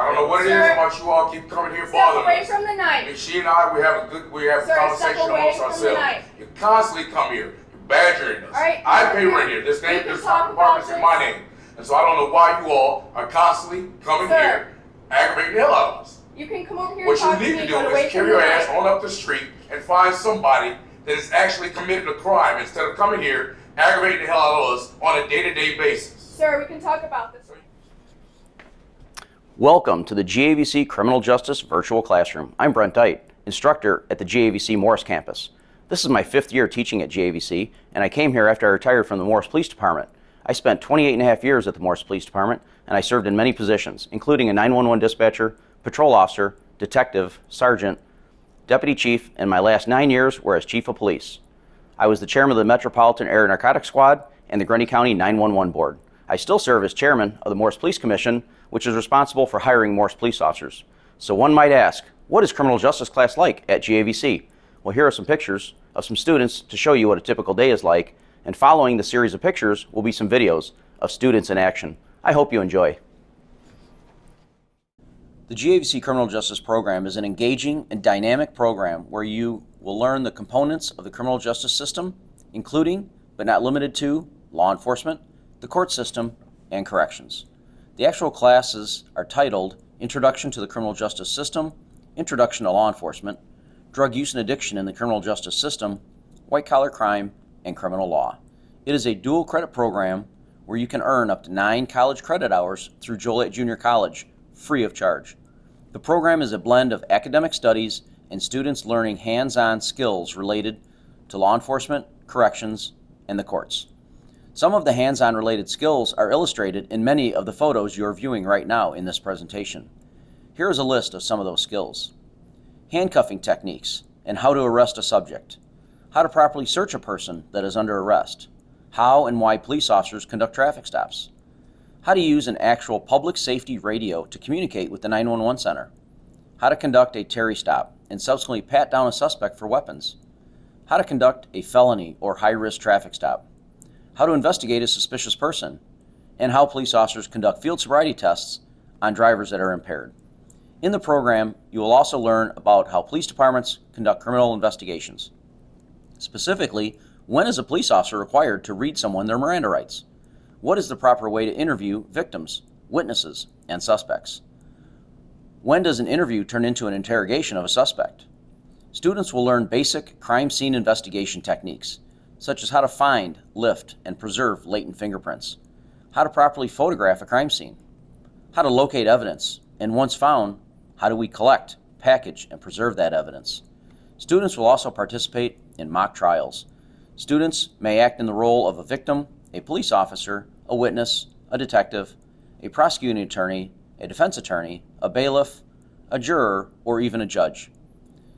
don't know what it is about you all keep coming here bothering away us. from the knife. And she and I, we have a conversation amongst ourselves. You constantly come here. You're badgering us. Right, I pay rent here. This department's in my name. And so I don't know why you all are constantly coming here, aggravating the hell out of us. You can come over here What and talk you to need me, to but do away is from carry the your ass knife. on up the street and find somebody that has actually committed a crime instead of coming here, aggravating the hell out of us on a day-to-day basis. Sir, we can talk about this. Welcome to the GAVC Criminal Justice Virtual Classroom. I'm Brent Dite, instructor at the GAVC Morris campus. This is my 5th year teaching at GAVC, and I came here after I retired from the Morris Police Department. I spent 28 and a half years at the Morris Police Department, and I served in many positions, including a 911 dispatcher, patrol officer, detective, sergeant, deputy chief, and my last 9 years were as chief of police. I was the chairman of the Metropolitan Area Narcotics Squad and the Grundy County 911 Board. I still serve as chairman of the Morris Police Commission, which is responsible for hiring Morris police officers. So one might ask, what is criminal justice class like at GAVC? Well, here are some pictures of some students to show you what a typical day is like, and following the series of pictures will be some videos of students in action. I hope you enjoy. The GAVC Criminal Justice Program is an engaging and dynamic program where you will learn the components of the criminal justice system, including, but not limited to, law enforcement, the court system, and corrections. The actual classes are titled Introduction to the Criminal Justice System, Introduction to Law Enforcement, Drug Use and Addiction in the Criminal Justice System, White Collar Crime, and Criminal Law. It is a dual credit program where you can earn up to 9 college credit hours through Joliet Junior College, free of charge. The program is a blend of academic studies and students learning hands-on skills related to law enforcement, corrections, and the courts. Some of the hands-on related skills are illustrated in many of the photos you are viewing right now in this presentation. Here is a list of some of those skills. Handcuffing techniques and how to arrest a subject. How to properly search a person that is under arrest. How and why police officers conduct traffic stops. How to use an actual public safety radio to communicate with the 911 center. How to conduct a Terry stop and subsequently pat down a suspect for weapons. How to conduct a felony or high-risk traffic stop. How to investigate a suspicious person, and how police officers conduct field sobriety tests on drivers that are impaired. In the program, you will also learn about how police departments conduct criminal investigations. Specifically, when is a police officer required to read someone their Miranda rights? What is the proper way to interview victims, witnesses, and suspects? When does an interview turn into an interrogation of a suspect? Students will learn basic crime scene investigation techniques, such as how to find, lift, and preserve latent fingerprints, how to properly photograph a crime scene, how to locate evidence, and once found, how do we collect, package, and preserve that evidence. Students will also participate in mock trials. Students may act in the role of a victim, a police officer, a witness, a detective, a prosecuting attorney, a defense attorney, a bailiff, a juror, or even a judge.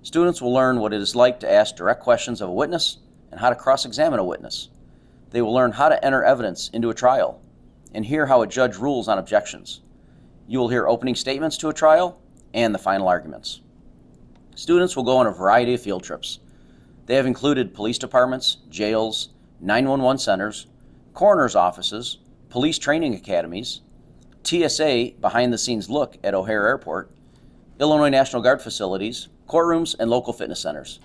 Students will learn what it is like to ask direct questions of a witness and how to cross-examine a witness. They will learn how to enter evidence into a trial and hear how a judge rules on objections. You will hear opening statements to a trial and the final arguments. Students will go on a variety of field trips. They have included police departments, jails, 911 centers, coroner's offices, police training academies, TSA behind-the-scenes look at O'Hare Airport, Illinois National Guard facilities, courtrooms, and local fitness centers.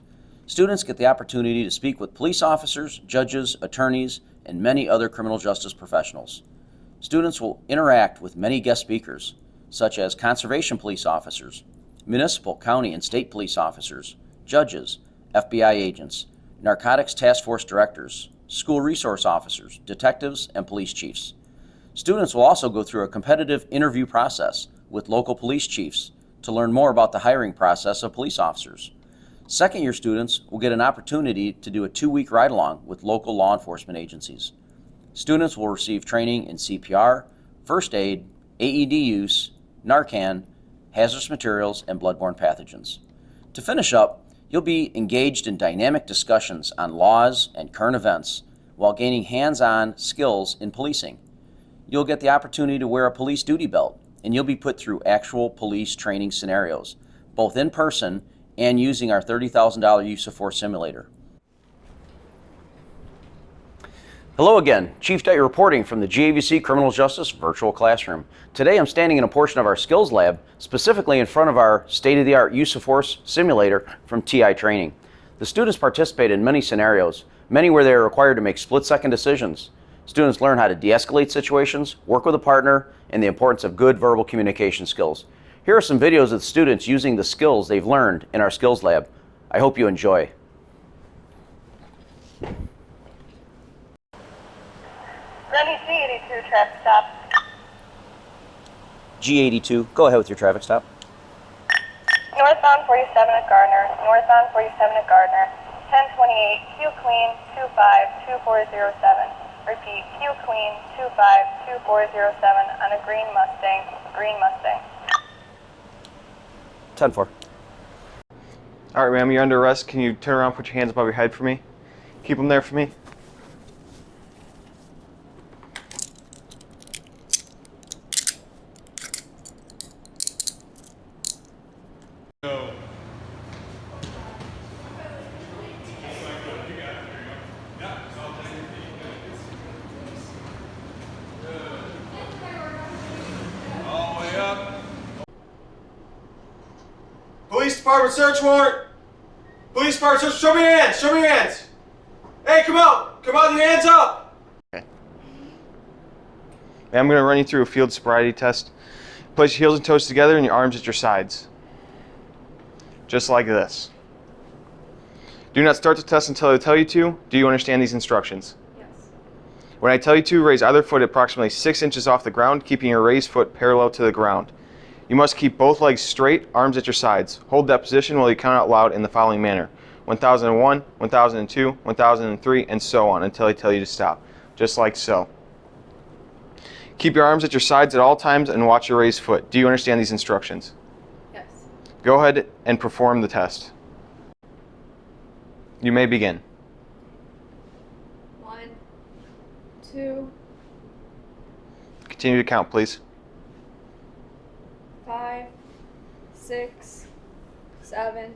Students get the opportunity to speak with police officers, judges, attorneys, and many other criminal justice professionals. Students will interact with many guest speakers, such as conservation police officers, municipal, county, and state police officers, judges, FBI agents, narcotics task force directors, school resource officers, detectives, and police chiefs. Students will also go through a competitive interview process with local police chiefs to learn more about the hiring process of police officers. Second-year students will get an opportunity to do a 2-week ride-along with local law enforcement agencies. Students will receive training in CPR, first aid, AED use, Narcan, hazardous materials, and bloodborne pathogens. To finish up, you'll be engaged in dynamic discussions on laws and current events while gaining hands-on skills in policing. You'll get the opportunity to wear a police duty belt, and you'll be put through actual police training scenarios, both in person and using our $30,000 use of force simulator. Hello again, Chief Day reporting from the GAVC Criminal Justice Virtual Classroom. Today I'm standing in a portion of our skills lab, specifically in front of our state-of-the-art use of force simulator from TI training. The students participate in many scenarios, many where they are required to make split-second decisions. Students learn how to de-escalate situations, work with a partner, and the importance of good verbal communication skills. Here are some videos of students using the skills they've learned in our skills lab. I hope you enjoy. Running G82 traffic stop. G82, go ahead with your traffic stop. Northbound 47 at Gardner. Northbound 47 at Gardner. 1028 Q Clean 252407. Repeat, Q Clean 252407 on a green Mustang. Green Mustang. 10-4. All right, ma'am, you're under arrest. Can you turn around, put your hands above your head for me? Keep them there for me. Police Department search warrant! Police Department search, show me your hands, show me your hands! Hey, come out! Come out, your hands up! Okay. I'm gonna run you through a field sobriety test. Place your heels and toes together and your arms at your sides. Just like this. Do not start the test until I tell you to. Do you understand these instructions? Yes. When I tell you to, raise either foot approximately 6 inches off the ground, keeping your raised foot parallel to the ground. You must keep both legs straight, arms at your sides. Hold that position while you count out loud in the following manner. 1001, 1002, 1003, and so on until I tell you to stop. Just like so. Keep your arms at your sides at all times and watch your raised foot. Do you understand these instructions? Yes. Go ahead and perform the test. You may begin. 1, 2, Continue to count, please. 5, 6, 7,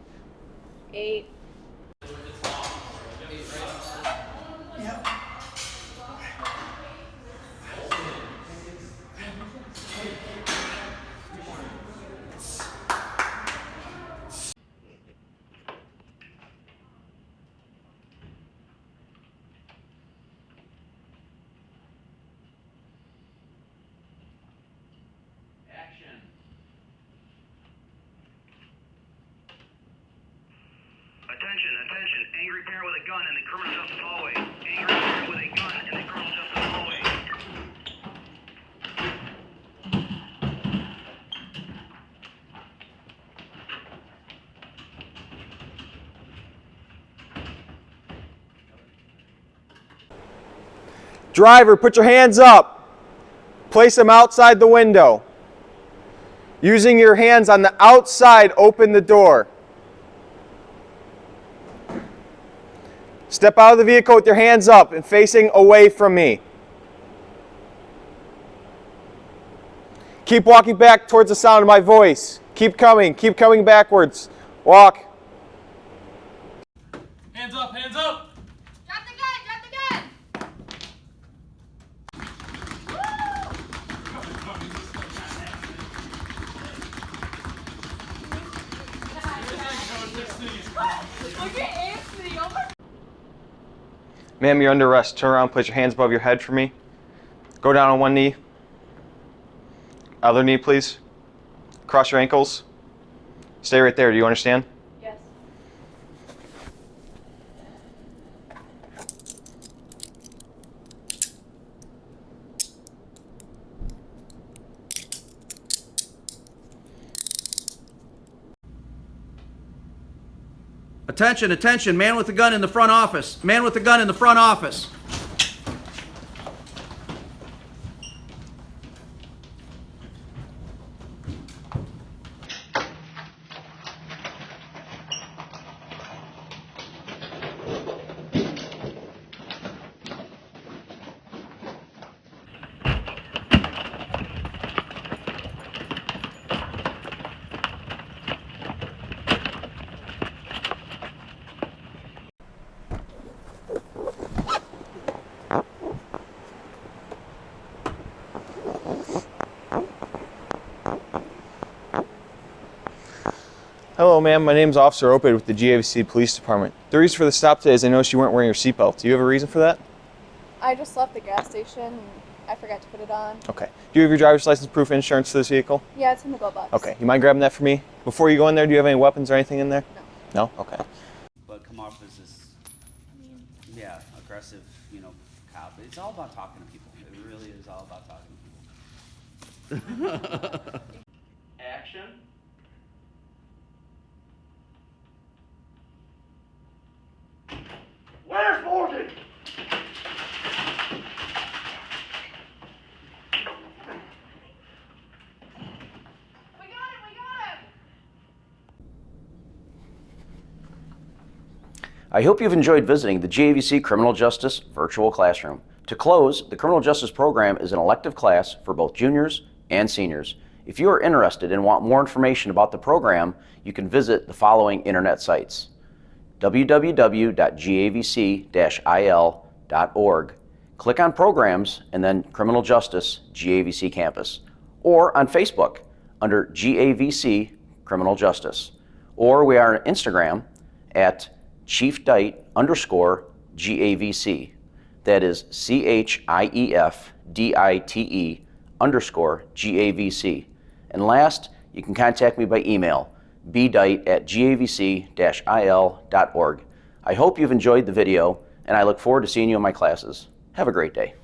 8. Attention, angry parent with a gun in the criminal justice hallway. Angry parent with a gun in the criminal justice hallway. Driver, put your hands up. Place them outside the window. Using your hands on the outside, open the door. Step out of the vehicle with your hands up and facing away from me. Keep walking back towards the sound of my voice. Keep coming backwards. Walk. Hands up, hands up! Drop the gun! Drop the gun! Look at Anthony! Oh my. Ma'am, you're under arrest. Turn around, place your hands above your head for me. Go down on one knee. Other knee, please. Cross your ankles. Stay right there. Do you understand? Yes. Attention, attention, man with a gun in the front office. Man with a gun in the front office. Hello, ma'am. My name's Officer Opid with the GAVC Police Department. The reason for the stop today is I noticed you weren't wearing your seatbelt. Do you have a reason for that? I just left the gas station and I forgot to put it on. Okay. Do you have your driver's license proof insurance for this vehicle? Yeah, it's in the glove box. Okay. You mind grabbing that for me? Before you go in there, do you have any weapons or anything in there? No. No? Okay. But come off as this, yeah, aggressive, cop. It's all about talking to people. It really is all about talking to people. Action. Where's Morgan? We got him! I hope you've enjoyed visiting the GAVC Criminal Justice Virtual Classroom. To close, the Criminal Justice Program is an elective class for both juniors and seniors. If you are interested and want more information about the program, you can visit the following internet sites: www.gavc-il.org. Click on Programs and then Criminal Justice GAVC Campus, or on Facebook under GAVC Criminal Justice, or we are on Instagram at chiefdite_GAVC. That is CHIEFDITE_GAVC. And last, you can contact me by email, bdite@gavc-il.org. I hope you've enjoyed the video, and I look forward to seeing you in my classes. Have a great day.